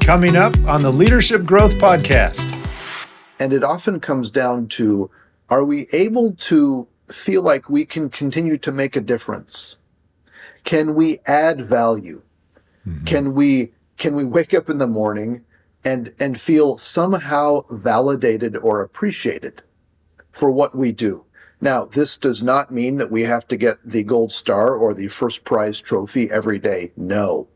Coming up on the Leadership Growth Podcast. And it often comes down to, are we able to feel like we can continue to make a difference? Can we add value? Can we wake up in the morning and feel somehow validated or appreciated for what we do? Now, this does not mean that we have to get the gold star or the first prize trophy every day. No.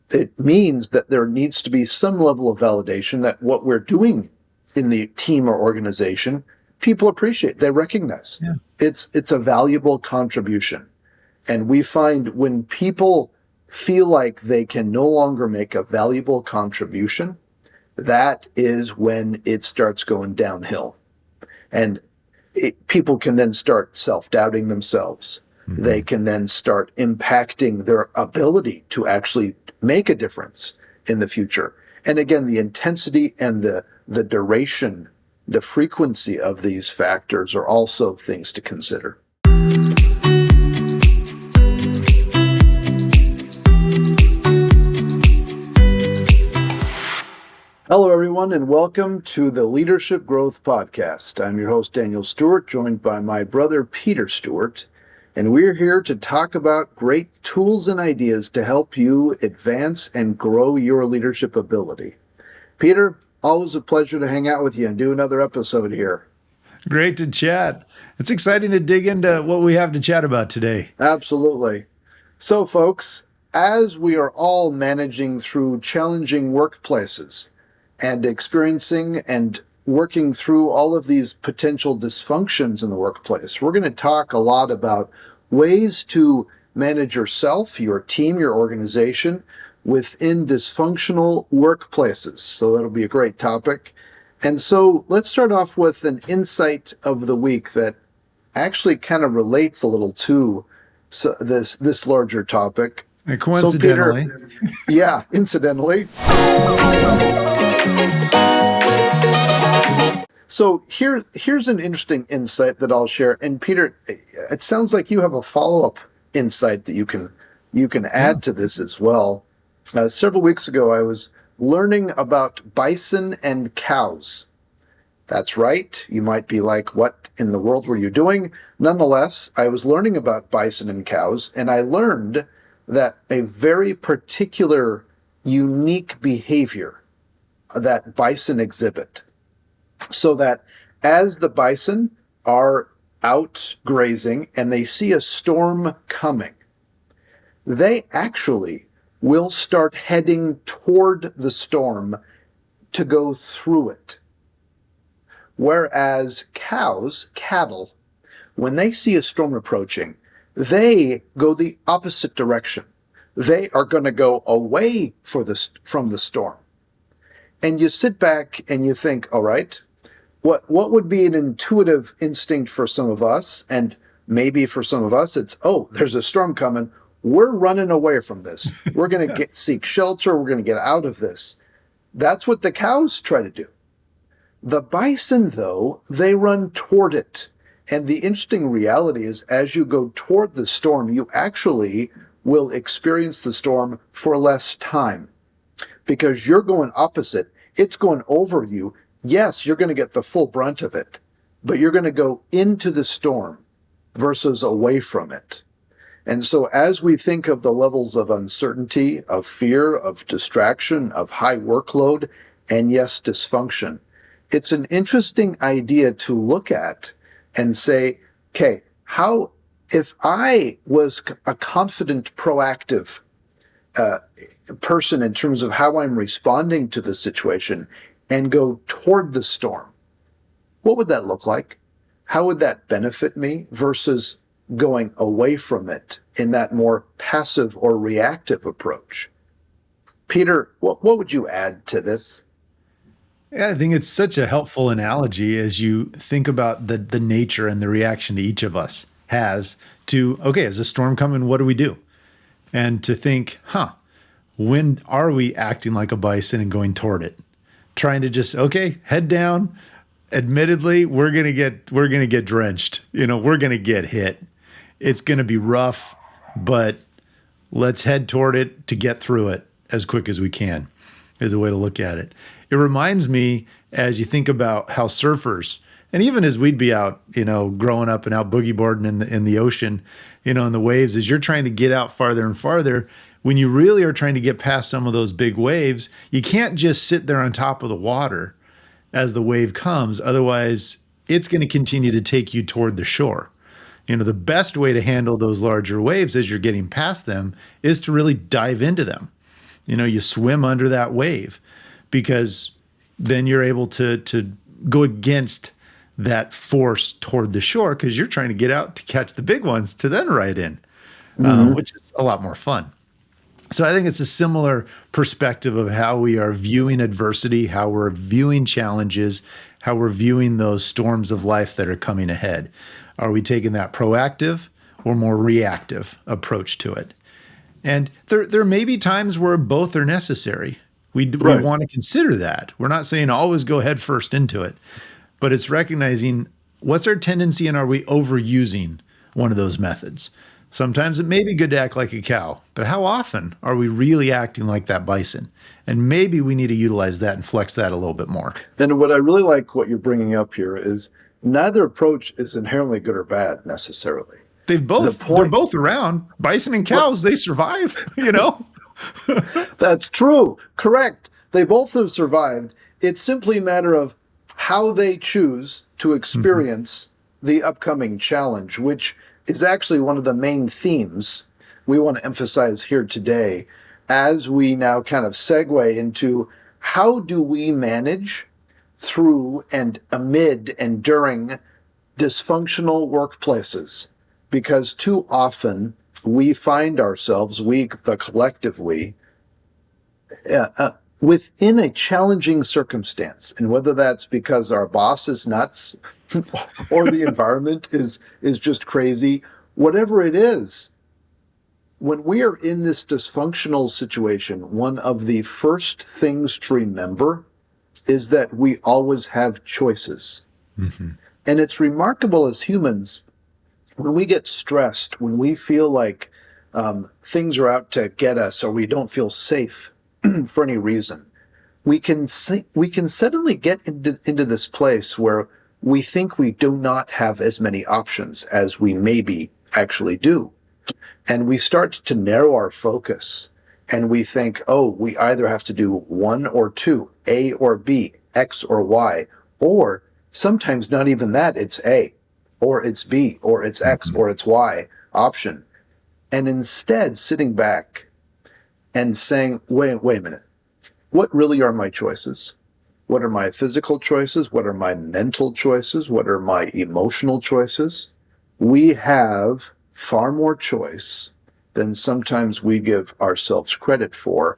It means that there needs to be some level of validation that what we're doing in the team or organization, people appreciate, they recognize. Yeah. It's a valuable contribution. And we find when people feel like they can no longer make a valuable contribution, that is when it starts going downhill. And people can then start self-doubting themselves. Mm-hmm. They can then start impacting their ability to actually make a difference in the future. And again, the intensity and the duration, the frequency of these factors are also things to consider. Hello, everyone, and welcome to the Leadership Growth Podcast. I'm your host, Daniel Stewart, joined by my brother, Peter Stewart, and we're here to talk about great tools and ideas to help you advance and grow your leadership ability. Peter, always a pleasure to hang out with you and do another episode here. Great to chat. It's exciting to dig into what we have to chat about today. Absolutely. So, folks, as we are all managing through challenging workplaces and experiencing and working through all of these potential dysfunctions in the workplace, we're going to talk a lot about ways to manage yourself, your team, your organization within dysfunctional workplaces. So that'll be a great topic. And so let's start off with an insight of the week that actually kind of relates a little to this larger topic. And coincidentally. So Peter, yeah, incidentally. So here's an interesting insight that I'll share. And Peter, it sounds like you have a follow-up insight that you can add to this as well. Several weeks ago, I was learning about bison and cows. That's right. You might be like, what in the world were you doing? Nonetheless, I was learning about bison and cows, and I learned that a very particular, unique behavior that bison exhibit. So that as the bison are out grazing and they see a storm coming, they actually will start heading toward the storm to go through it. Whereas cattle, when they see a storm approaching, they go the opposite direction. They are going to go away from the storm. And you sit back and you think, all right, what would be an intuitive instinct for some of us, and maybe for some of us, it's, oh, there's a storm coming. We're running away from this. We're going to seek shelter. We're going to get out of this. That's what the cows try to do. The bison, though, they run toward it. And the interesting reality is, as you go toward the storm, you actually will experience the storm for less time because you're going opposite. It's going over you. Yes, you're going to get the full brunt of it, but you're going to go into the storm versus away from it. And so as we think of the levels of uncertainty, of fear, of distraction, of high workload, and yes, dysfunction, it's an interesting idea to look at and say, okay, if I was a confident, proactive person in terms of how I'm responding to the situation and go toward the storm, what would that look like? How would that benefit me versus going away from it in that more passive or reactive approach? Peter, what would you add to this? Yeah, I think it's such a helpful analogy as you think about the nature and the reaction to each of us has to, okay, is a storm coming? What do we do? And to think, when are we acting like a bison and going toward it? Trying to just, okay, head down. Admittedly, we're going to get drenched. We're going to get hit. It's going to be rough, but let's head toward it to get through it as quick as we can. is a way to look at it. It reminds me, as you think about how surfers, and even as we'd be out, growing up and out boogie boarding in the ocean, in the waves, as you're trying to get out farther and farther, when you really are trying to get past some of those big waves, you can't just sit there on top of the water as the wave comes. Otherwise, it's going to continue to take you toward the shore. The best way to handle those larger waves as you're getting past them is to really dive into them. You swim under that wave, because then you're able to go against that force toward the shore, because you're trying to get out to catch the big ones to then ride in, which is a lot more fun. So I think it's a similar perspective of how we are viewing adversity, how we're viewing challenges, how we're viewing those storms of life that are coming ahead. Are we taking that proactive or more reactive approach to it? And there may be times where both are necessary. We want to consider that. We're not saying always go head first into it, but it's recognizing what's our tendency, and are we overusing one of those methods? Sometimes it may be good to act like a cow, but how often are we really acting like that bison? And maybe we need to utilize that and flex that a little bit more. And what I really like what you're bringing up here is neither approach is inherently good or bad necessarily. They're both around. Bison and cows, they survive, That's true. Correct. They both have survived. It's simply a matter of how they choose to experience the upcoming challenge, which is actually one of the main themes we want to emphasize here today, as we now kind of segue into how do we manage through and amid and during dysfunctional workplaces. Because too often we find ourselves, the collective we, within a challenging circumstance. And whether that's because our boss is nuts or the environment is just crazy, whatever it is, when we are in this dysfunctional situation, one of the first things to remember is that we always have choices. And it's remarkable as humans, when we get stressed, when we feel like things are out to get us, or we don't feel safe for any reason, we can suddenly get into this place where we think we do not have as many options as we maybe actually do. And we start to narrow our focus, and we think, oh, we either have to do one or two, A or B, X or Y, or sometimes not even that, it's A, or it's B, or it's X, or it's Y option. And instead sitting back and saying, wait a minute, what really are my choices? What are my physical choices? What are my mental choices? What are my emotional choices? We have far more choice than sometimes we give ourselves credit for,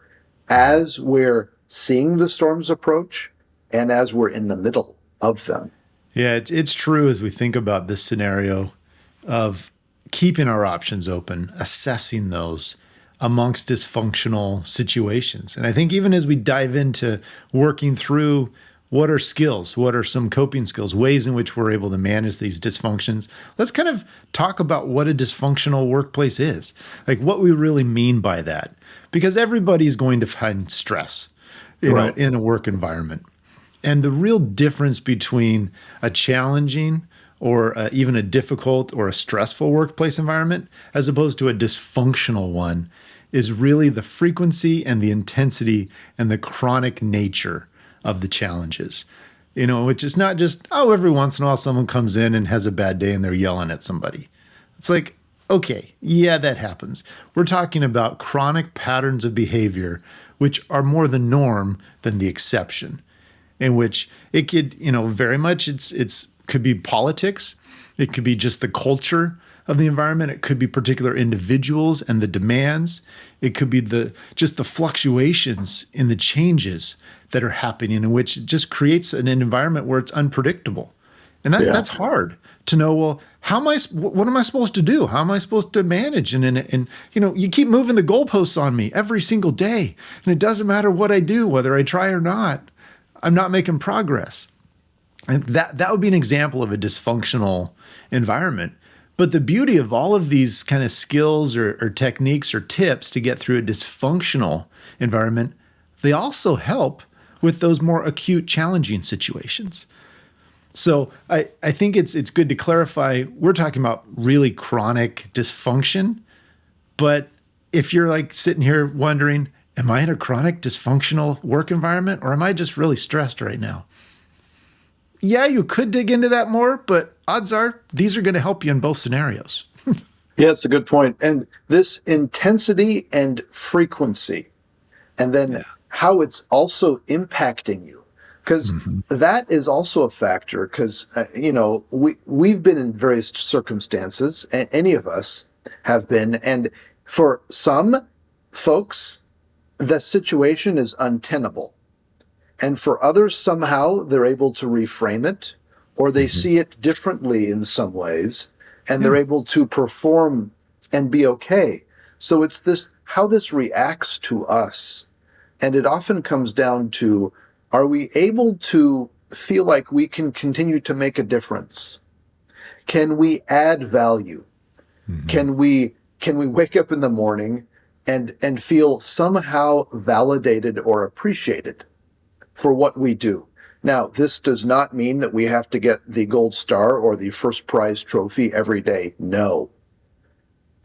as we're seeing the storms approach and as we're in the middle of them. Yeah, it's true as we think about this scenario of keeping our options open, assessing those amongst dysfunctional situations. And I think even as we dive into working through what are skills, what are some coping skills, ways in which we're able to manage these dysfunctions, let's kind of talk about what a dysfunctional workplace is, like what we really mean by that. Because everybody's going to find stress, know, in a work environment. And the real difference between a challenging or even a difficult or a stressful workplace environment as opposed to a dysfunctional one is really the frequency and the intensity and the chronic nature of the challenges. Which is not just, oh, every once in a while someone comes in and has a bad day and they're yelling at somebody. It's like, okay, yeah, that happens. We're talking about chronic patterns of behavior, which are more the norm than the exception, in which it could, very much it's could be politics. It could be just the culture of the environment. It could be particular individuals and the demands. It could be just the fluctuations in the changes that are happening, in which it just creates an environment where it's unpredictable. And that's hard to know, well, what am I supposed to do? How am I supposed to manage? And you keep moving the goalposts on me every single day. And it doesn't matter what I do, whether I try or not, I'm not making progress. And that would be an example of a dysfunctional environment. But the beauty of all of these kind of skills or techniques or tips to get through a dysfunctional environment they also help with those more acute, challenging situations. So I think it's good to clarify, we're talking about really chronic dysfunction, but if you're like sitting here wondering, am I in a chronic dysfunctional work environment or am I just really stressed right now? Yeah, you could dig into that more, but odds are these are going to help you in both scenarios. Yeah, it's a good point. And this intensity and frequency, and then Yeah. how it's also impacting you, because Mm-hmm. that is also a factor. Because we've been in various circumstances, and any of us have been, and for some folks, the situation is untenable. And for others, somehow they're able to reframe it or they Mm-hmm. see it differently in some ways and they're Yeah. able to perform and be okay. So it's this how this reacts to us. And it often comes down to, are we able to feel like we can continue to make a difference? Can we add value? Mm-hmm. Can we wake up in the morning and feel somehow validated or appreciated for what we do? Now, this does not mean that we have to get the gold star or the first prize trophy every day. No.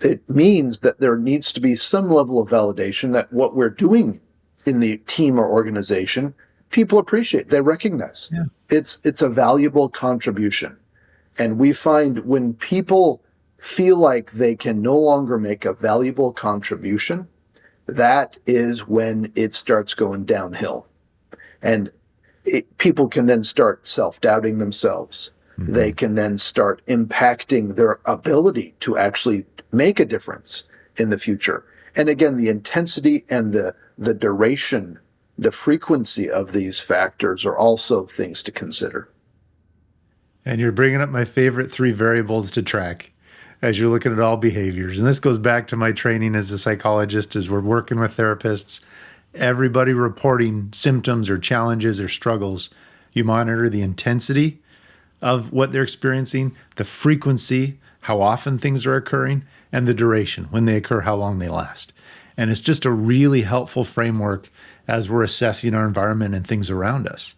It means that there needs to be some level of validation that what we're doing in the team or organization, people appreciate, they recognize. Yeah. It's a valuable contribution. And we find when people feel like they can no longer make a valuable contribution, that is when it starts going downhill. And people can then start self-doubting themselves. Mm-hmm. They can then start impacting their ability to actually make a difference in the future. And again, the intensity and the duration, the frequency of these factors are also things to consider. And you're bringing up my favorite three variables to track as you're looking at all behaviors. And this goes back to my training as a psychologist, as we're working with therapists. Everybody reporting symptoms or challenges or struggles, you monitor the intensity of what they're experiencing, the frequency, how often things are occurring, and the duration, when they occur, how long they last. And it's just a really helpful framework as we're assessing our environment and things around us.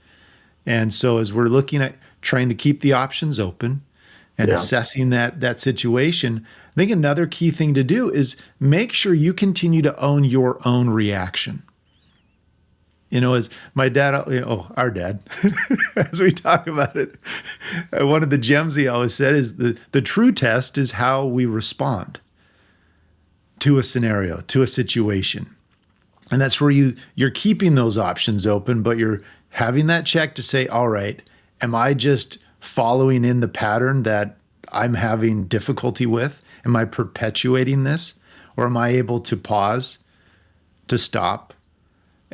And so as we're looking at trying to keep the options open and Yeah. assessing that situation, I think another key thing to do is make sure you continue to own your own reaction. As my dad, our dad, as we talk about it, one of the gems he always said is the true test is how we respond to a scenario, to a situation. And that's where you're keeping those options open, but you're having that check to say, all right, am I just following in the pattern that I'm having difficulty with? Am I perpetuating this? Or am I able to pause, to stop,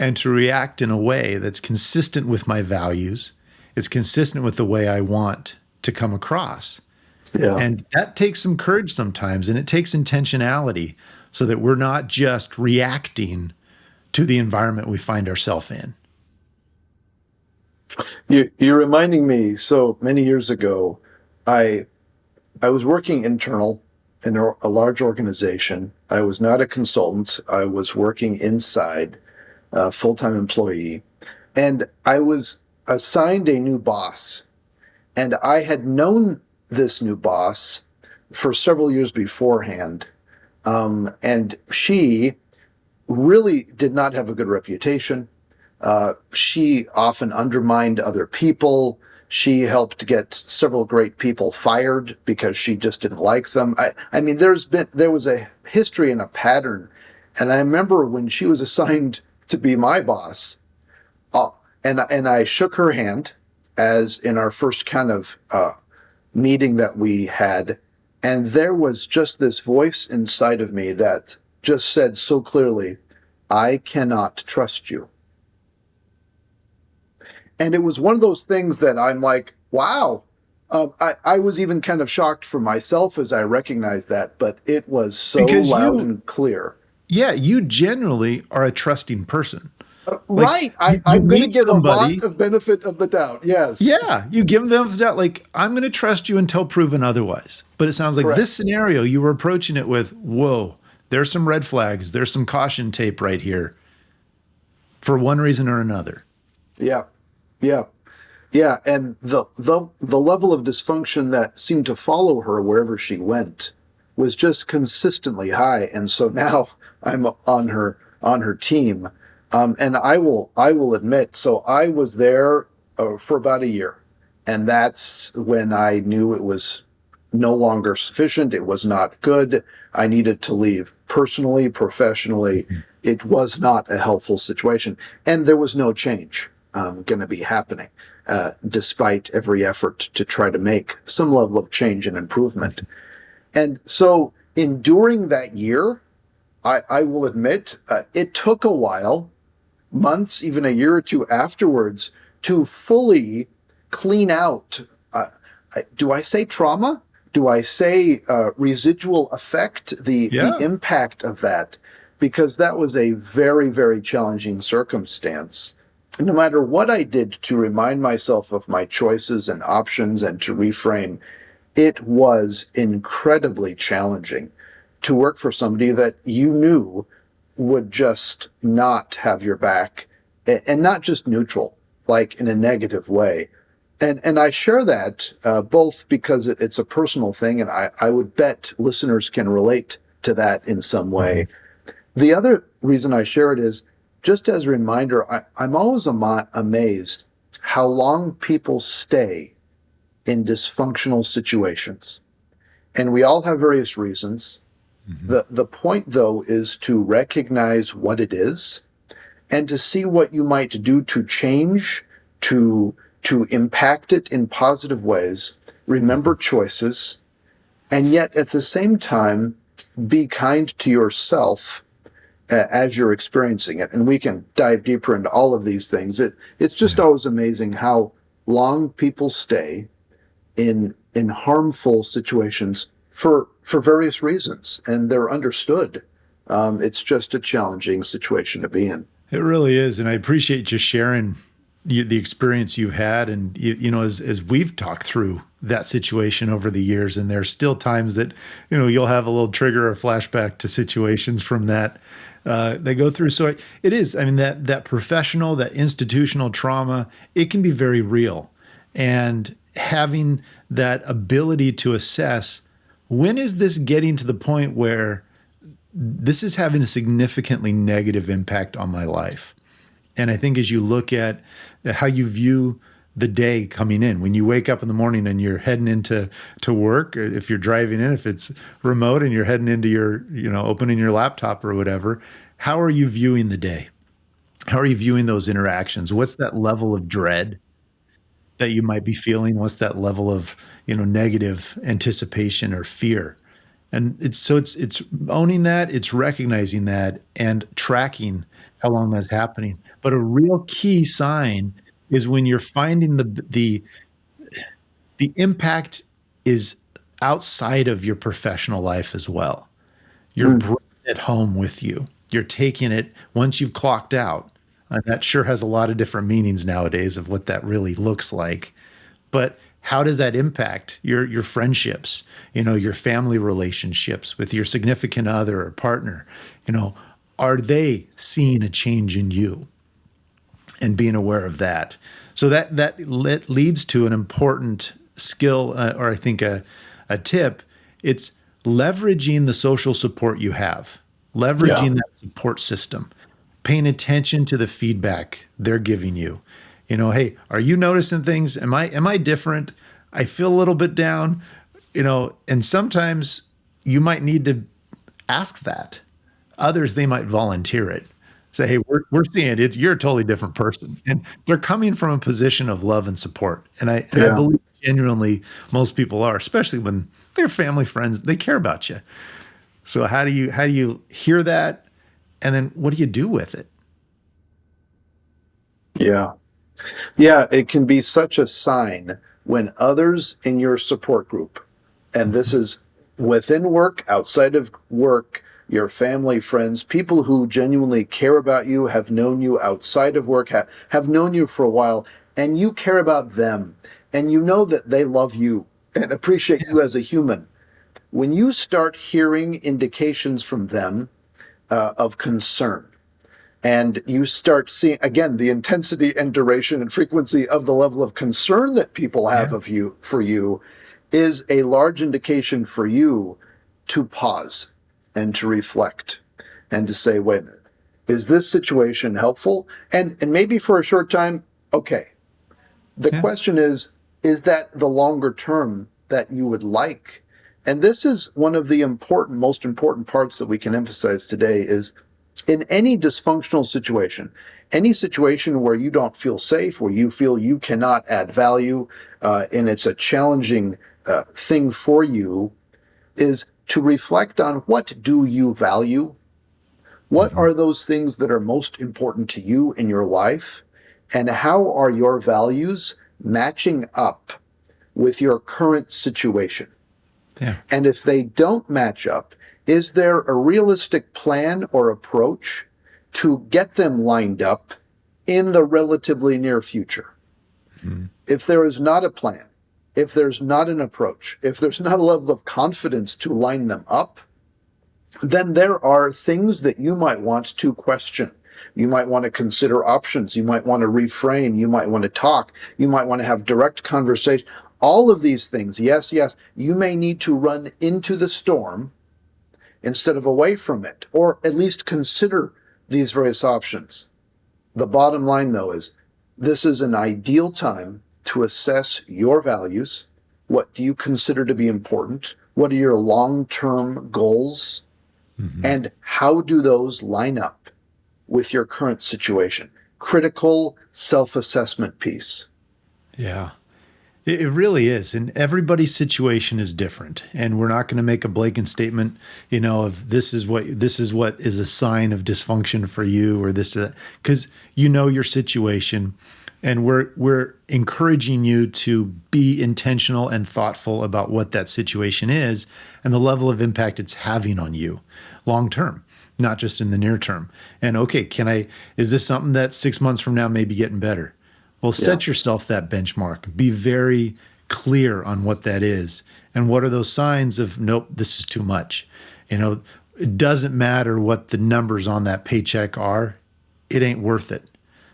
and to react in a way that's consistent with my values? It's consistent with the way I want to come across. Yeah. And that takes some courage sometimes, and it takes intentionality so that we're not just reacting to the environment we find ourselves in. You're reminding me. So many years ago, I I was working internal in a large organization. I was not a consultant. I was working inside, a full-time employee, and I was assigned a new boss. And I had known this new boss for several years beforehand, and she really did not have a good reputation. She often undermined other people. She helped get several great people fired because she just didn't like them. I mean, there was a history and a pattern. And I remember when she was assigned to be my boss, uh, and I shook her hand as in our first kind of meeting that we had, and there was just this voice inside of me that just said so clearly, "I cannot trust you." And it was one of those things that I'm like, wow. I was even kind of shocked for myself as I recognized that, but it was so Because loud and clear. you generally are a trusting person. Like Right. you I'm going to meet give a lot somebody, of benefit of the doubt. Yes. yeah, you give them that, like, I'm going to trust you until proven otherwise. But it sounds like this Correct. scenario, you were approaching it with, whoa, there's some red flags. There's some caution tape right here for one reason or another. Yeah. Yeah. Yeah, and the level of dysfunction that seemed to follow her wherever she went was just consistently high, and so now I'm on her team, and I will admit, so I was there for about a year, and that's when I knew it was no longer sufficient. It was not good. I needed to leave personally, professionally. Mhm. It was not a helpful situation, and there was no change going to be happening, despite every effort to try to make some level of change and improvement. And so, enduring that year, I will admit, it took a while, months, even a year or two afterwards, to fully clean out. Do I say trauma? Do I say residual effect? The Yeah. impact of that, because that was a very, very challenging circumstance. No matter what I did to remind myself of my choices and options and to reframe, it was incredibly challenging to work for somebody that you knew would just not have your back, and not just neutral, like in a negative way. And I share that both because it's a personal thing, and I would bet listeners can relate to that in some way. Mhm. The other reason I share it is just as a reminder, I'm always amazed how long people stay in dysfunctional situations. And we all have various reasons. Mhm. The point, though, is to recognize what it is and to see what you might do to change, to impact it in positive ways, remember Mhm. choices, and yet at the same time be kind to yourself as you're experiencing it. And we can dive deeper into all of these things. It's just Yeah. always amazing how long people stay in harmful situations for various reasons, and they're understood. It's just a challenging situation to be in. It really is, and I appreciate you sharing the experience you've had, and as we've talked through that situation over the years, and there's still times that you'll have a little trigger or flashback to situations from that they go through. So it is. I mean that professional, that institutional trauma, it can be very real, and having that ability to assess when is this getting to the point where this is having a significantly negative impact on my life. And I think as you look at how you view the day coming in, when you wake up in the morning and you're heading into work, or if you're driving in, if it's remote and you're heading into your, opening your laptop or whatever, how are you viewing the day? How are you viewing those interactions? What's that level of dread that you might be feeling? What's that level of, negative anticipation or fear? And it's owning that, it's recognizing that and tracking how long that's happening. But a real key sign is when you're finding the impact is outside of your professional life as well. You're Mm, bringing it home with you. You're taking it once you've clocked out. And that sure has a lot of different meanings nowadays of what that really looks like. But how does that impact your friendships, your family relationships with your significant other or partner? You know, are they seeing a change in you and being aware of that? So that leads to an important skill, or I think a tip. It's leveraging the social support you have, yeah. leveraging that support system, paying attention to the feedback they're giving you. Hey, are you noticing things? Am I different? I feel a little bit down, and sometimes you might need to ask that. Others, they might volunteer it. Say, hey, we're seeing it. You're a totally different person. And they're coming from a position of love and support. And I Yeah. believe genuinely most people are, especially when they're family friends, they care about you. So how do you hear that? And then what do you do with it? Yeah. Yeah, it can be such a sign when others in your support group, and this Mhm. is within work, outside of work, your family, friends, people who genuinely care about you, have known you outside of work, have known you for a while, and you care about them, and you know that they love you and appreciate you as a human. When you start hearing indications from them of concern, And you start seeing, again, the intensity and duration and frequency of the level of concern that people have Yeah. of you for you is a large indication for you to pause and to reflect and to say, wait a minute, is this situation helpful? And maybe for a short time, okay. The Yeah. question is that the longer term that you would like? And this is one of the most important parts that we can emphasize today is in any dysfunctional situation, any situation where you don't feel safe, where you feel you cannot add value, and it's a challenging thing for you, is to reflect on what do you value? What Mhm. are those things that are most important to you in your life? And how are your values matching up with your current situation? Yeah. And if they don't match up, is there a realistic plan or approach to get them lined up in the relatively near future? Mhm. If there is not a plan, if there's not an approach, if there's not a level of confidence to line them up, then there are things that you might want to question. You might want to consider options. You might want to reframe. You might want to talk. You might want to have direct conversation. All of these things, yes, yes, you may need to run into the storm instead of away from it, or at least consider these various options. The bottom line, though, is this is an ideal time to assess your values. What do you consider to be important? What are your long term goals? Mhm. And how do those line up with your current situation? Critical self assessment piece. Yeah. It really is. And everybody's situation is different. And we're not going to make a blanket statement, of this is what is a sign of dysfunction for you or this, because you know your situation. And we're encouraging you to be intentional and thoughtful about what that situation is and the level of impact it's having on you long term, not just in the near term. And okay, is this something that 6 months from now may be getting better? Well, Yeah. set yourself that benchmark. Be very clear on what that is. And what are those signs of, nope, this is too much? It doesn't matter what the numbers on that paycheck are, it ain't worth it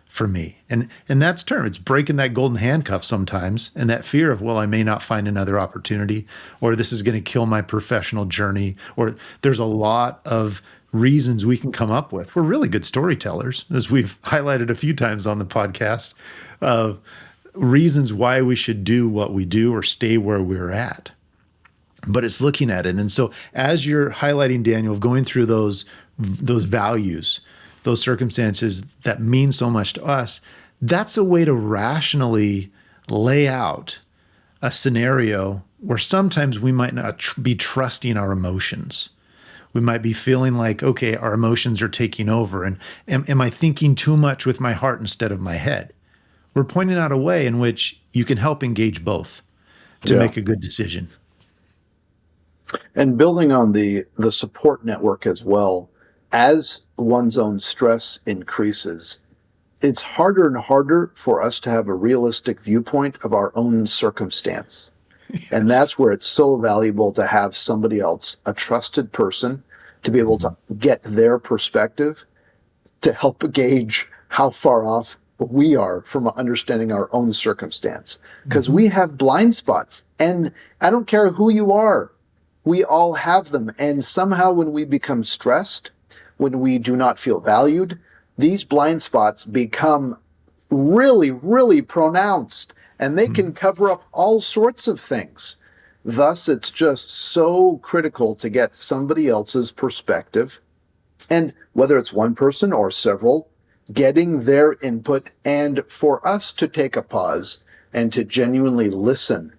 for me. And that's term. It's breaking that golden handcuff sometimes and that fear of, well, I may not find another opportunity, or this is going to kill my professional journey, or there's a lot of reasons we can come up with. We're really good storytellers, as we've highlighted a few times on the podcast, of reasons why we should do what we do or stay where we're at. But it's looking at it. And so as you're highlighting, Daniel, of going through those values, those circumstances that mean so much to us, that's a way to rationally lay out a scenario where sometimes we might not be trusting our emotions. We might be feeling like, okay, our emotions are taking over. And am I thinking too much with my heart instead of my head? We're pointing out a way in which you can help engage both to Yeah. make a good decision. And building on the support network as well, as one's own stress increases, it's harder and harder for us to have a realistic viewpoint of our own circumstance. And Yes. that's where it's so valuable to have somebody else, a trusted person, to be able to get their perspective to help gauge how far off we are from understanding our own circumstance. Because Mm-hmm. we have blind spots, and I don't care who you are, we all have them. And somehow, when we become stressed, when we do not feel valued, these blind spots become really, really pronounced, and they can cover up all sorts of things. Thus, it's just so critical to get somebody else's perspective, and whether it's one person or several, getting their input, and for us to take a pause and to genuinely listen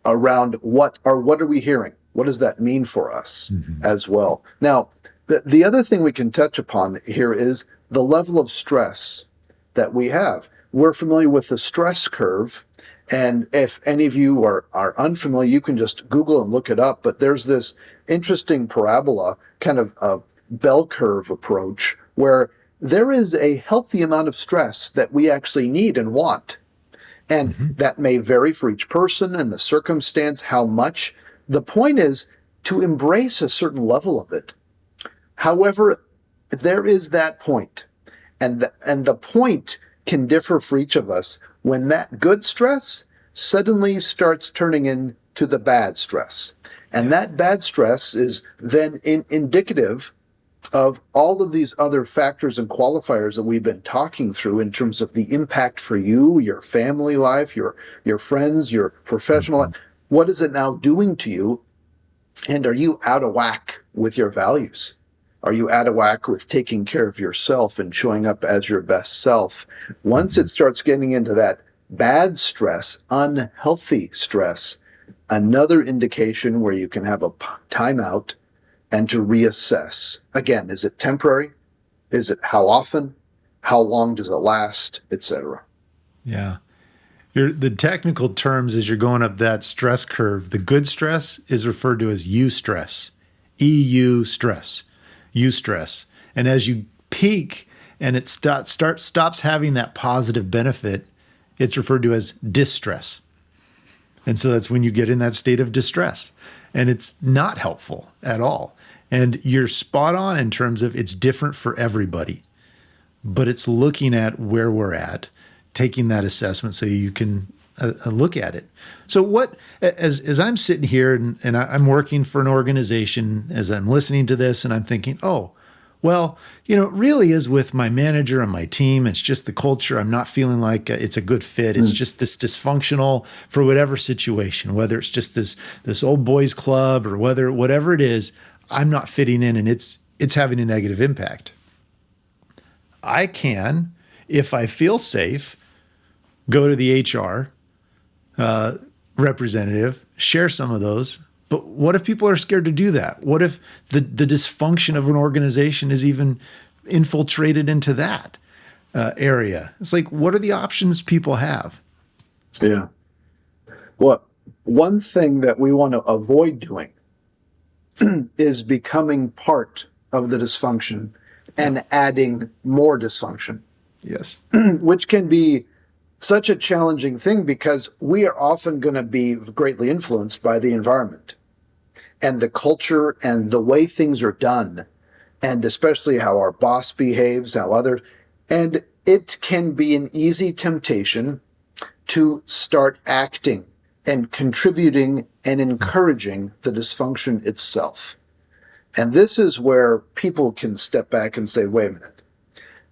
around what are we hearing? What does that mean for us Mm-hmm. as well? Now, the other thing we can touch upon here is the level of stress that we have. We're familiar with the stress curve. And if any of you are unfamiliar, you can just Google and look it up. But there's this interesting parabola, kind of a bell curve approach, where there is a healthy amount of stress that we actually need and want. And Mm-hmm. that may vary for each person and the circumstance, how much. The point is to embrace a certain level of it. However, there is that point, and the point can differ for each of us when that good stress suddenly starts turning into the bad stress. And that bad stress is then indicative of all of these other factors and qualifiers that we've been talking through in terms of the impact for you, your family life, your friends, your professional life. What is it now doing to you? And are you out of whack with your values? Are you out of whack with taking care of yourself and showing up as your best self? Once it starts getting into that bad stress, unhealthy stress, another indication where you can have a timeout and to reassess. Again, is it temporary? Is it how often? How long does it last, etc.? Yeah. The technical terms as you're going up that stress curve, the good stress is referred to as eustress, EU stress, eustress. And as you peak and it stops having that positive benefit, it's referred to as distress. And so that's when you get in that state of distress. And it's not helpful at all. And you're spot on in terms of it's different for everybody, but it's looking at where we're at, taking that assessment so you can look at it. So what, as I'm sitting here and I'm working for an organization, as I'm listening to this and I'm thinking, oh, well, it really is with my manager and my team. It's just the culture. I'm not feeling like it's a good fit. It's just this dysfunctional for whatever situation, whether it's just this old boys club or whatever it is, I'm not fitting in and it's having a negative impact. I can, if I feel safe, go to the HR representative, share some of those. But what if people are scared to do that? What if the dysfunction of an organization is even infiltrated into that area? It's like, what are the options people have? Yeah. Well, one thing that we want to avoid doing is becoming part of the dysfunction and adding more dysfunction. Yes. Which can be such a challenging thing because we are often going to be greatly influenced by the environment and the culture and the way things are done, and especially how our boss behaves, how others, and it can be an easy temptation to start acting and contributing and encouraging the dysfunction itself. And this is where people can step back and say, wait a minute,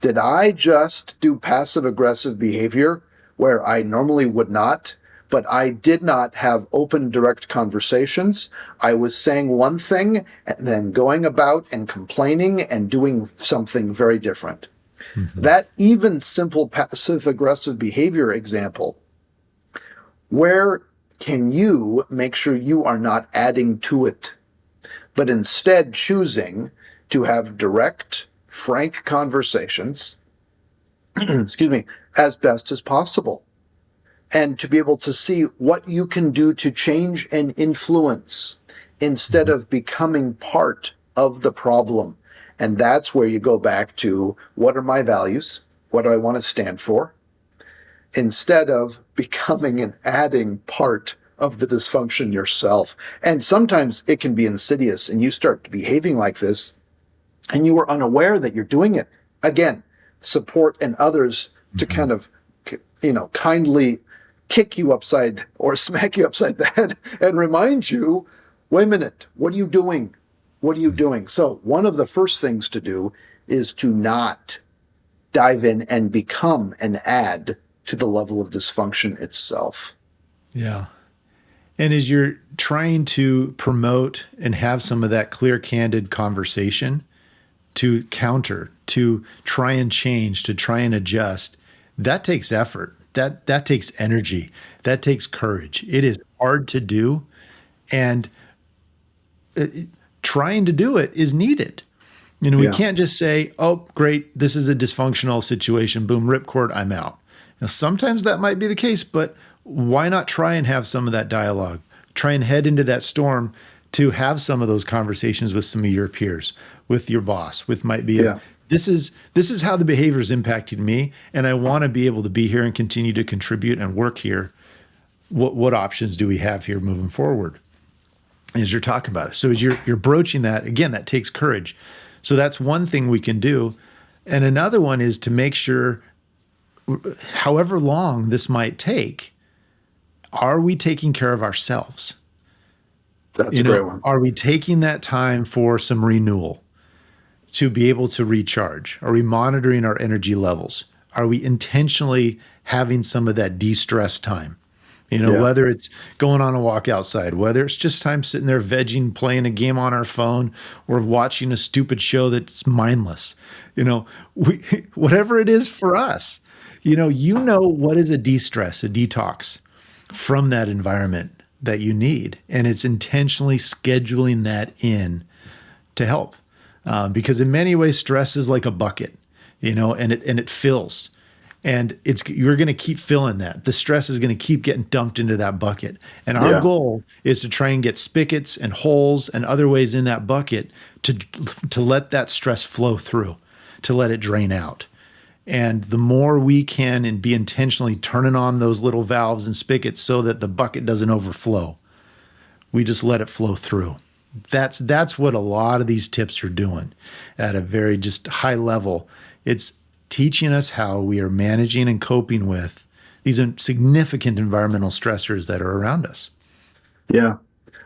did I just do passive aggressive behavior where I normally would not, but I did not have open, direct conversations? I was saying one thing and then going about and complaining and doing something very different. That even simple passive aggressive behavior example, where can you make sure you are not adding to it, but instead choosing to have direct, frank conversations, excuse me, as best as possible, and to be able to see what you can do to change and influence instead of becoming part of the problem. And that's where you go back to, what are my values? What do I want to stand for? Instead of becoming and adding part of the dysfunction yourself. And sometimes it can be insidious and you start behaving like this and you are unaware that you're doing it. Again, support and others to kind of, kindly kick you upside or smack you upside the head and remind you, wait a minute, what are you doing? What are you doing? So one of the first things to do is to not dive in and become and add to the level of dysfunction itself. Yeah. And as you're trying to promote and have some of that clear, candid conversation to counter, to try and change, to try and adjust, that takes effort. That takes energy. That takes courage. It is hard to do. And trying to do it is needed. We can't just say, oh, great, this is a dysfunctional situation. Boom, ripcord, I'm out. Now, sometimes that might be the case, but why not try and have some of that dialogue? Try and head into that storm to have some of those conversations with some of your peers, with your boss, with might be this is how the behavior is impacting me, and I want to be able to be here and continue to contribute and work here. What options do we have here moving forward? As you're talking about it. So as you're broaching that, again, that takes courage. So that's one thing we can do. And another one is to make sure, however long this might take, are we taking care of ourselves? That's a great one. Are we taking that time for some renewal to be able to recharge? Are we monitoring our energy levels? Are we intentionally having some of that de-stress time? Yeah. Whether it's going on a walk outside, whether it's just time sitting there vegging, playing a game on our phone, or watching a stupid show that's mindless, we, whatever it is for us, what is a de-stress, a detox from that environment that you need. And it's intentionally scheduling that in to help. Because in many ways, stress is like a bucket, and it fills. And you're going to keep filling that. The stress is going to keep getting dumped into that bucket. And our Yeah. goal is to try and get spigots and holes and other ways in that bucket to let that stress flow through, to let it drain out. And the more we can and be intentionally turning on those little valves and spigots so that the bucket doesn't overflow, we just let it flow through. That's what a lot of these tips are doing at a very just high level. It's teaching us how we are managing and coping with these significant environmental stressors that are around us. Yeah.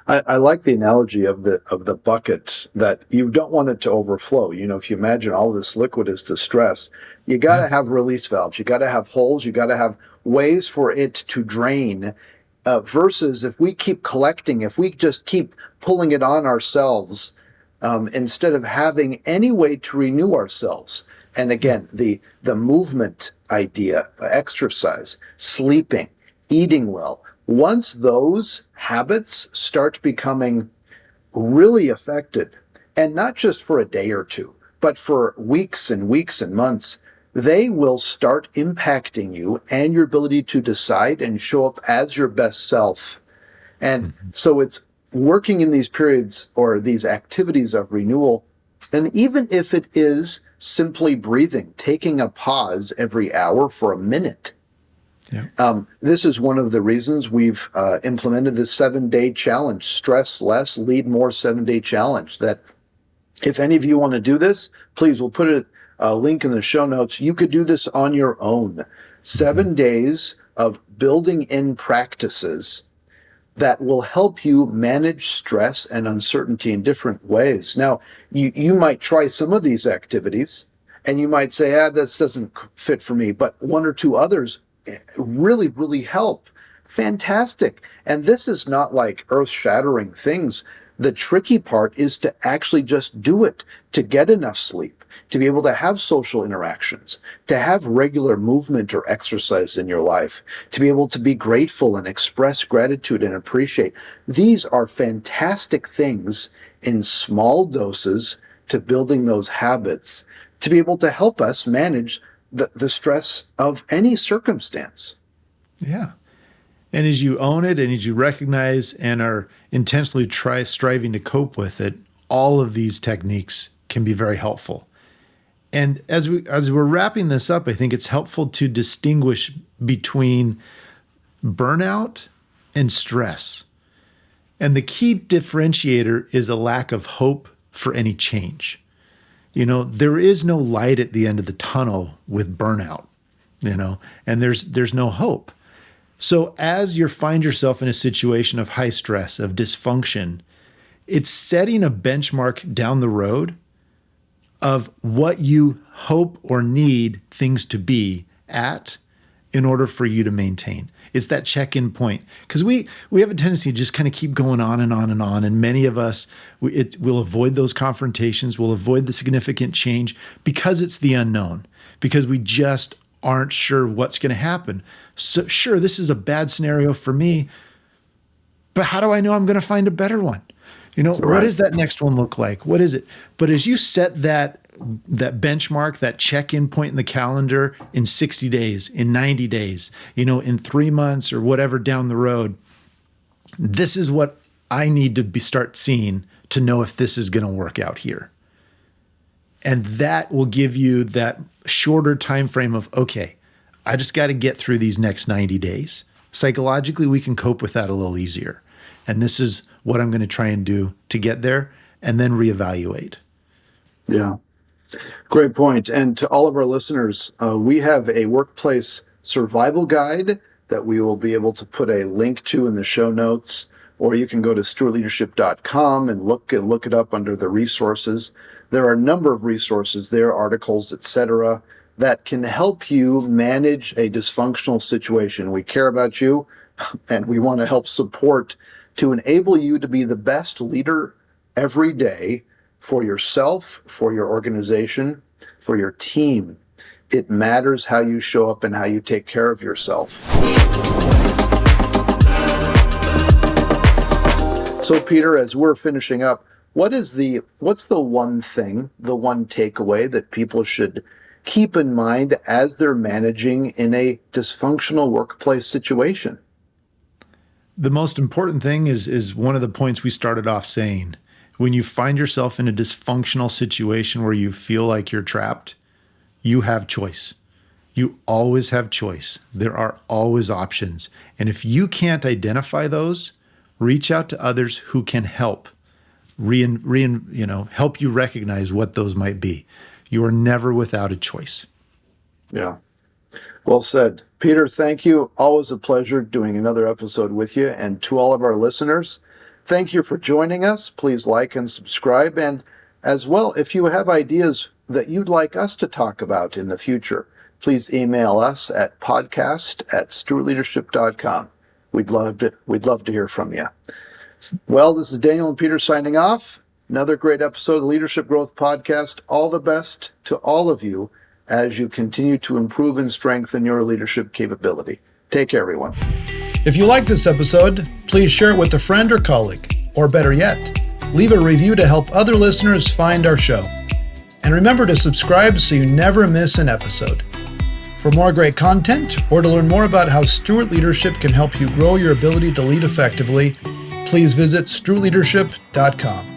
I like the analogy of the bucket, that you don't want it to overflow. If you imagine all this liquid is distress, you got Yeah. to have release valves. You got to have holes. You got to have ways for it to drain. Versus if we keep collecting, if we just keep pulling it on ourselves, instead of having any way to renew ourselves. And again, the movement idea, exercise, sleeping, eating well. Once those habits start becoming really affected, and not just for a day or two, but for weeks and weeks and months, they will start impacting you and your ability to decide and show up as your best self. And so it's working in these periods or these activities of renewal. And even if it is simply breathing, taking a pause every hour for a minute. Yeah. This is one of the reasons we've implemented this 7-day challenge, Stress Less, Lead More 7-day challenge. That if any of you want to do this, please, we'll put a link in the show notes. You could do this on your own. 7 days of building in practices that will help you manage stress and uncertainty in different ways. Now, you might try some of these activities and you might say, this doesn't fit for me, but one or two others really, really help. Fantastic. And this is not like earth-shattering things. The tricky part is to actually just do it, to get enough sleep, to be able to have social interactions, to have regular movement or exercise in your life, to be able to be grateful and express gratitude and appreciate. These are fantastic things in small doses to building those habits to be able to help us manage the stress of any circumstance. Yeah. And as you own it and as you recognize and are intentionally striving to cope with it, all of these techniques can be very helpful. And as we're wrapping this up, I think it's helpful to distinguish between burnout and stress. And the key differentiator is a lack of hope for any change. There is no light at the end of the tunnel with burnout, and there's no hope. So as you find yourself in a situation of high stress, of dysfunction, it's setting a benchmark down the road of what you hope or need things to be at in order for you to maintain. It's that check-in point. Because we have a tendency to just kind of keep going on and on and on. And many of us, we'll avoid those confrontations. We'll avoid the significant change because it's the unknown, because we just aren't sure what's going to happen. So sure, this is a bad scenario for me, but how do I know I'm going to find a better one? What does that next one look like? What is it? But as you set that benchmark, that check-in point in the calendar in 60 days, in 90 days, in 3 months or whatever down the road, this is what I need to start seeing to know if this is going to work out here. And that will give you that shorter time frame of, okay, I just got to get through these next 90 days. Psychologically, we can cope with that a little easier. And this is what I'm going to try and do to get there, and then reevaluate. Yeah. Great point. And to all of our listeners, we have a workplace survival guide that we will be able to put a link to in the show notes, or you can go to stewartleadership.com and look it up under the resources. There are a number of resources there, articles, etc., that can help you manage a dysfunctional situation. We care about you, and we want to help support to enable you to be the best leader every day for yourself, for your organization, for your team. It matters how you show up and how you take care of yourself. So, Peter, as we're finishing up, what's the one thing, the one takeaway that people should keep in mind as they're managing in a dysfunctional workplace situation? The most important thing is one of the points we started off saying. When you find yourself in a dysfunctional situation where you feel like you're trapped, you have choice. You always have choice. There are always options. And if you can't identify those, reach out to others who can help, help you recognize what those might be. You are never without a choice. Yeah. Well said. Peter, thank you. Always a pleasure doing another episode with you. And to all of our listeners, thank you for joining us. Please like and subscribe. And as well, if you have ideas that you'd like us to talk about in the future, please email us at podcast@stewartleadership.com. We'd love to hear from you. Well, this is Daniel and Peter signing off. Another great episode of the Leadership Growth Podcast. All the best to all of you as you continue to improve and strengthen your leadership capability. Take care, everyone. If you like this episode, please share it with a friend or colleague. Or better yet, leave a review to help other listeners find our show. And remember to subscribe so you never miss an episode. For more great content, or to learn more about how Stewart Leadership can help you grow your ability to lead effectively, please visit stewartleadership.com.